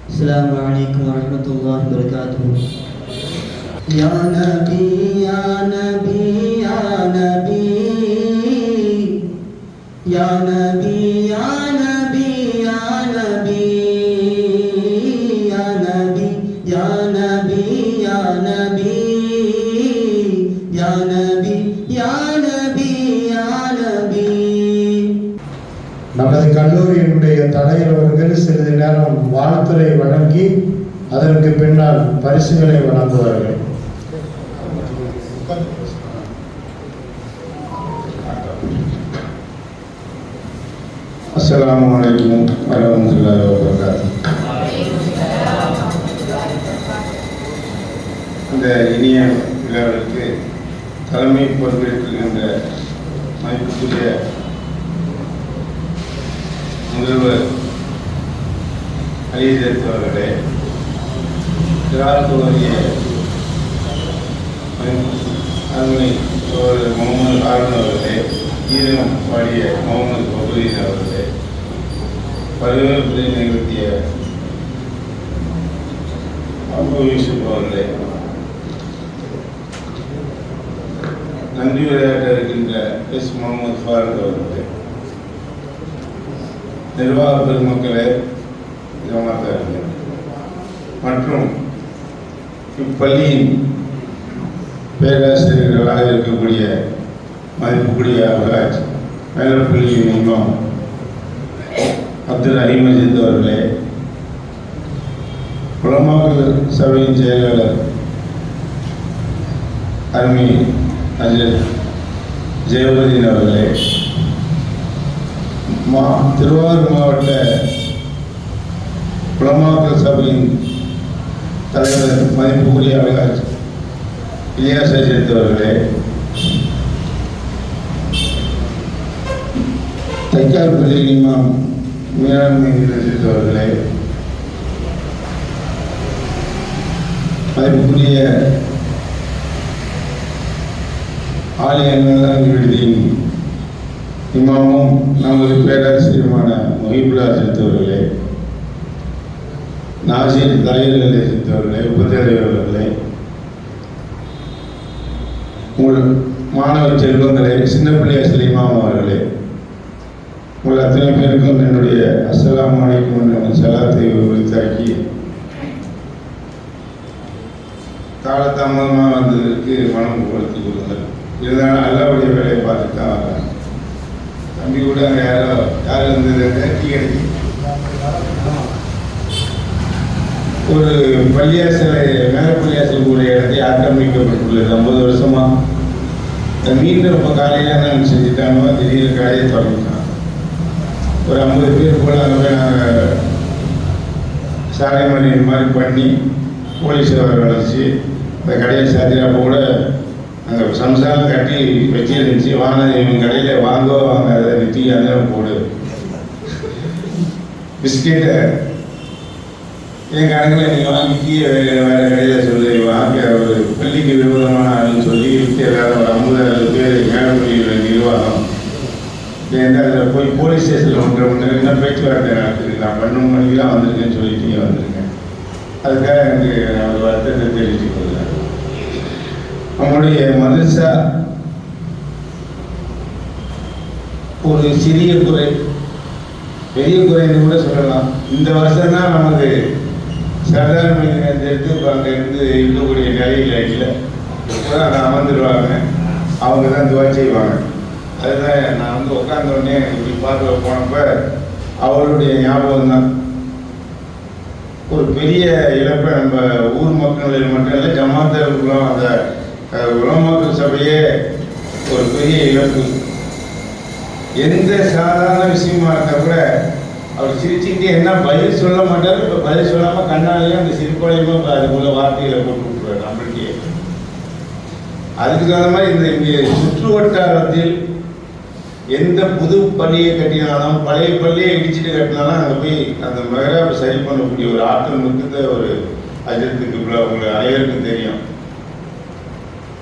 السلام عليكم ورحمة الله وبركاته. يا نبي يا نبي يا نبي يا نبي يا نبي يا نبي يا نبي يا نبي يا نبي يا نبي يا نبي يا نبي. நமது கல்லூரியினுடைய தலைவர் அவர்கள் சிறிது நேரம் வாழ்த்துரை வழங்கி அதற்கு பின்னால் பரிசுகளை வழங்குவார்கள். அஸ்ஸலாமு அலைக்கும் வரஹ்மத்துல்லாஹி வபரகாத்துஹு. இந்த இனிய விழாவிற்கு தலைமை பொறுப்பேற்றிருக்கின்ற மதிப்புக்குரிய முதல்வர் அலிதத் அவர்களே, திராவிய அருமை முகமது ஹாரூன் அவர்களே, ஈரம் பாடிய முகமது பபுதீன் அவர்களே, பல்வேறு நிகழ்த்திய அபு யூசுப் அவர்களே, நன்றி விளையாட்ட இருக்கின்ற எஸ் முகமது ஃபாரூக் அவர்களே, நிர்வாக பெருமக்களே, ஜமாத்தார்களே மற்றும் இப்பள்ளியின் பேராசிரியர்களாக இருக்கக்கூடிய மதிப்புக்குரிய அவராஜ் மேலப்பள்ளியின் இமாம் அப்துல் அலி மஜீத் அவர்களே, உலமாக்கள் சபையின் செயலாளர் அருமை அஜர் ஜெயபதீன் அவர்களே, திருவாரூர் மாவட்ட உலமாக்கள் சபையின் தலைவர் மதிப்புக்குரிய அவராஜ் இலியாஸ் அஜித் அவர்களே, தைக்கார் பள்ளி இமாம் மீரான் அஜித் அவர்களே, மதிப்புக்குரிய ஆலய விடுதியின் இமாமும் நமது பேராசிரியருமான முஹிபுல்லா அஜித் அவர்களே, நாசிர் தாயிர் அஜித் அவர்களே, உபதேவர் அவர்களே, உங்கள் மாணவ செல்வங்களே, சின்னப்பிள்ளை இமாம் அவர்களே, உங்கள் அத்தனை பேருக்கும் என்னுடைய அஸ்ஸலாமு அலைக்கும் என்ற சலாத்தை உரித்தாக்கி காலதாமதமாக வந்ததற்கு மனம் கொடுத்துக் கொள்ளுங்கள். இருந்தாலும் நல்லபடிய வேலையை பார்த்துட்டு தான் வர்றேன். தம்பி கூட அங்கே யார் இருந்தது டீ கிடைக்கு ஒரு பள்ளியாசலை மேல பள்ளியாசல் கூடிய இடத்தை ஆக்கிரமிக்கப்பட்டுள்ளது 50 வருஷமாக. மீண்டும் இப்போ காலையில் என்ன செஞ்சுட்டாங்க, திடீர்னு கடையை தொடங்கிட்டாங்க. ஒரு 50 பேர் போல் அங்கே போய் நாங்கள் சாலை மறியல் மாதிரி பண்ணி போலீஸை வரவழைச்சி இந்த கடையை சாத்திரப்போ கூட அங்கே சம்சாரம் கட்டி வச்சிருந்துச்சு. வாங்க இவங்க கடையில் வாங்க அதை நிறுத்தி அந்த போடு பிஸ்கெட்டை என் கணக்கில் நீங்கள் வாங்கி வேறு கடையில் சொல்லி வாங்க ஒரு பள்ளிக்கு விரோதமான ஆளுன்னு சொல்லி எல்லாரும் ஒரு 50 பேர் மேலப்பள்ளியில் நிர்வாகம் எந்த அதில் போய் போலீஸ் ஸ்டேஷனில் 1.5 மணி நேரம் என்ன பேச்சுவார்த்தை நடத்துது. நான் 12 மணிக்கு தான் வந்திருக்கேன்னு சொல்லிட்டு நீங்கள் வந்திருக்கேன். அதுக்காக எனக்கு ஒரு வருத்தத்தை தெரிவித்துக் கொள்கிறேன். நம்முடைய மதரசா ஒரு சிறிய குறை, பெரிய குறைன்னு கூட சொல்லலாம். இந்த வருஷம் தான் நமக்கு சர்தார் மனிதன் எடுத்து இப்போ அங்கே இருந்து இருக்கக்கூடிய நிலையில் இல்லை. இப்போ அதை அமர்ந்துடுவாங்க, அவங்க தான் துவா செய்வாங்க. அதுதான் நான் வந்து உட்காந்தோடனே இப்படி பார்க்க போனப்போ அவருடைய ஞாபகம் தான். ஒரு பெரிய இழப்பை நம்ம ஊர் மக்களில் மட்டும் இல்லை, ஜமாத்தாருக்குலாம் அந்த உலமாக்கள் சபையே ஒரு பெரிய இழப்பு. எந்த சாதாரண விஷயமா இருந்தால் கூட அவர் சிரிச்சுக்கிட்டே என்ன பதில் சொல்ல மாட்டார். இப்போ பதில் சொல்லாமல் கண்ணாலேயும் அந்த சிரிப்போடையுமே இப்போ அதுக்குள்ள வார்த்தைகளை போட்டு விட்டுருவார் நம்மளுக்கே. அதுக்கு தகுந்த மாதிரி இந்த இங்கே சுற்று வட்டாரத்தில் எந்த புது பள்ளியை கட்டினாலும் பழைய பள்ளியை இடிச்சுட்டு கட்டினாலும் அங்கே போய் அந்த மெஹராப் சரி பண்ணக்கூடிய ஒரு ஆற்றல் மிகுந்த ஒரு அஜத்துக்கு உங்களுக்கு அனைவருக்கும் தெரியும்.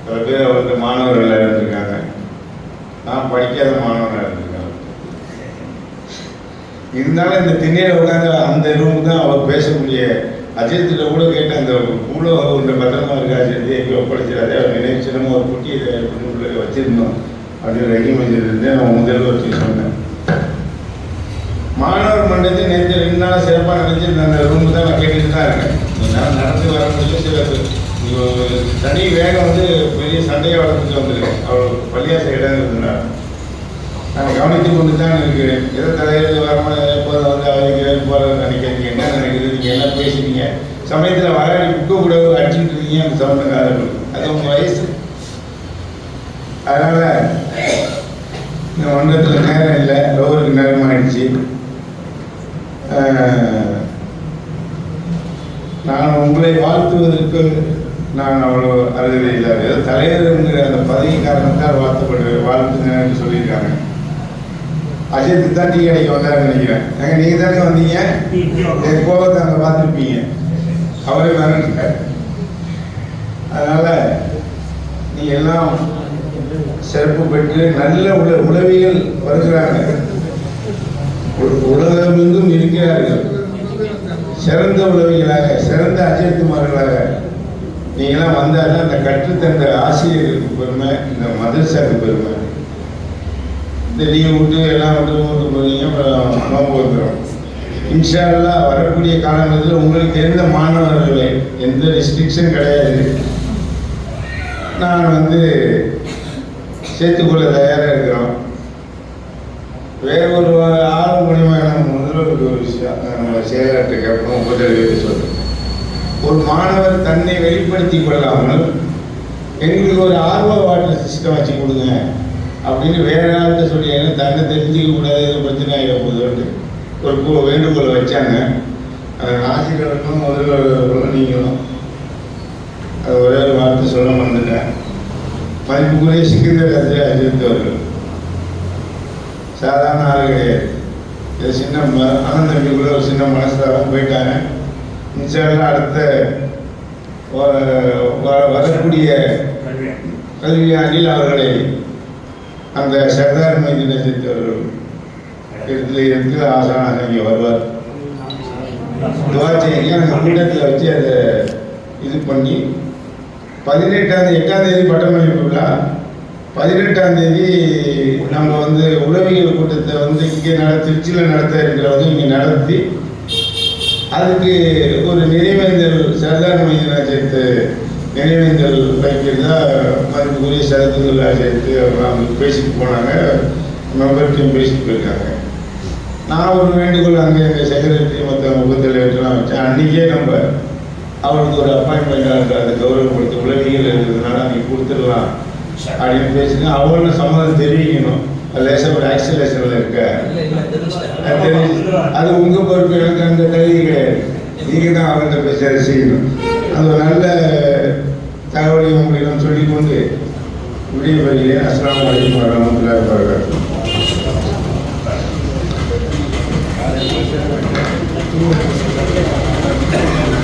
பல பேர் அவருக்கு மாணவர்கள் இருந்திருக்காங்க, நான் படிக்காத மாணவராக இருந்திருக்கேன். இருந்தாலும் இந்த திண்ணையில் உட்காந்து அந்த ரூமுக்கு தான் அவர் பேசக்கூடிய அஜயத்திட்ட கூட கேட்ட அந்த பூலோகம் ஒன்று பத்திரமா இருக்கா அஜயத்தை எங்கே ஒப்படைச்சிடாதே அவர் நினைச்சிடமோ ஒரு குட்டியை உள்ள வச்சிருந்தோம் அப்படின்னு ரெடி வச்சிருந்தேன். நான் முதல்வர் சொன்னேன். மாணவர் மன்றத்தை நேற்று 2 நாள் சிறப்பாக நினைச்சு அந்த ரூம் தான் நான் கேட்டுட்டு தான் இருக்கேன். நான் நடந்து வரக்கூடிய சில தனி வேகம் வந்து பெரிய சண்டையை வளர்த்துட்டு வந்திருக்கேன். அவர் பள்ளியாச இடம் இருந்தார். நான் கவனித்து கொண்டு தான் இருக்கிறேன். ஏதோ தலையில் வர எப்போது வந்து அவருக்கு போகிறத நினைக்கிறீங்க, என்ன நினைக்கிறது, நீங்கள் என்ன பேசுறீங்க, சமயத்தில் வராடி புக்க கூட அடிச்சுட்டு இருக்கீங்க. அந்த சம்பந்தக்காரர்கள் அது உங்கள் வயசு. அதனால் இந்த மன்றத்தில் நேரம் இல்லை, ரோவருக்கு நேரம் ஆயிடுச்சு. நான் உங்களை வாழ்த்துவதற்கு நான் அவ்வளோ அருகதை இல்லாத ஏதோ தலைவருங்கிற அந்த பதவி காரணத்தால் வாழ்த்துங்கன்னு சொல்லியிருக்காங்க. அஜித் தான் டீ கடைக்கு வந்தாருன்னு நினைக்கிறேன். நீங்கள் தானே வந்தீங்க, என் கோபத்தை அங்கே பார்த்துருப்பீங்க. அவரே வேணுங்க. அதனால் நீங்கள் எல்லாம் சிறப்பு பெற்று நல்ல உளவியல் வருகிறாங்க. உலகமெங்கும் இருக்கிறார்கள். சிறந்த உளவியலாக, சிறந்த அஜயகுமார்களாக நீங்களாம் வந்தால் அந்த கற்றுத்தந்த ஆசிரியர்களுக்கு பெருமை, இந்த மதரசாவுக்கு பெருமை. இந்த லீவ் விட்டு எல்லாம் விட்டு போனீங்க, அப்புறம் நோம்பு வந்துடும். இன்ஷா அல்லாஹ் வரக்கூடிய காலங்களில் உங்களுக்கு தெரிந்த மாணவர்களை எந்த ரெஸ்ட்ரிக்ஷன் கிடையாது. நான் வந்து சேர்த்துக்கொள்ள தயாராக இருக்கிறோம். வேறு ஒரு ஆள் மூலியமாக நம்ம முதல்வருக்கு ஒரு விஷயம் நம்ம செயலாற்றுக்கு அப்புறம் முதல்வருக்கு சொல்கிறோம். ஒரு மாணவர் தன்னை வெளிப்படுத்தி கொள்ளாமல் எங்களுக்கு ஒரு ஆர்வ வாட்டர் சிஸ்டம் வச்சு கொடுங்க அப்படின்னு வேற ஆள்கிட்ட சொல்லி தன்னை தெரிஞ்சுக்க கூடாது, எதுவும் பிரச்சனை ஆகிட போகுது ஒரு வேண்டுகோளை வச்சாங்க. அந்த ஆசிரியர்களுக்கும் முதல்வர்களும் நீங்களும் அது ஒரே ஒரு வார்த்தை சொல்ல மறந்துட்டேன். மதிப்புக்குரிய சிக்கந்தர் அஜித் அவர்கள் சாதாரண ஆள் கிடையாது. இது சின்ன ஆனந்தம்பிக்குள்ள ஒரு சின்ன மனசிலாகவும் போயிட்டாங்க. இன்ஷால்லா அடுத்த வரக்கூடிய கல்வியாண்டில் அவர்களை அந்த சர்தார் மைதீன் அஜித் அவர்கள் இருந்து ஆசானாக இங்கே வருவார். துவா செய்யுங்க. அந்த கூட்டத்தில் வச்சு அதை இது பண்ணி 18ஆம் தேதி 8ஆம் தேதி பட்டமளிப்பு விழா, 18ஆம் தேதி நம்ம வந்து உளவியல் கூட்டத்தை வந்து இங்கே திருச்சியில் நடத்த இருக்கிறவங்க இங்கே நடத்தி அதுக்கு ஒரு நினைவேந்தல் சர்தார் மைதீன் அஜித் நினைவேந்தல் வைக்கிறதா மதிப்புக்குரிய சரத்துல்லா அஜித் அவங்க பேசிட்டு போனாங்க. மெம்பர்கிட்டையும் பேசிட்டு போயிருக்காங்க. நான் ஒரு வேண்டுகோள் அங்கே எங்கள் செக்ரட்டரி மற்ற 37 வச்சேன். அன்றைக்கே நம்ம அவருக்கு ஒரு அப்பாயின்மெண்ட் அதை கௌரவப்படுத்தி உளவியல் இருக்கிறதுனால நீங்கள் கொடுத்துடலாம் அப்படின்னு பேசுங்க. அவங்களும் சம்மதம் தெரிவிக்கணும். லேசாக ஒரு ஆக்சிலேஷனில் இருக்க அது உங்கள் பொறுப்பு. எனக்கு அந்த தகுதி கிடையாது. நீங்கள் தான் அவங்கள்ட்ட பேச செய்யணும். அது ஒரு நல்ல தகவலை உங்களிடம் சொல்லிக்கொண்டு விடைபெறுகிறேன். அஸ்ஸலாமு அலைக்கும் வரஹ்மத்துல்லாஹி வபரகாத்துஹு. Thank you.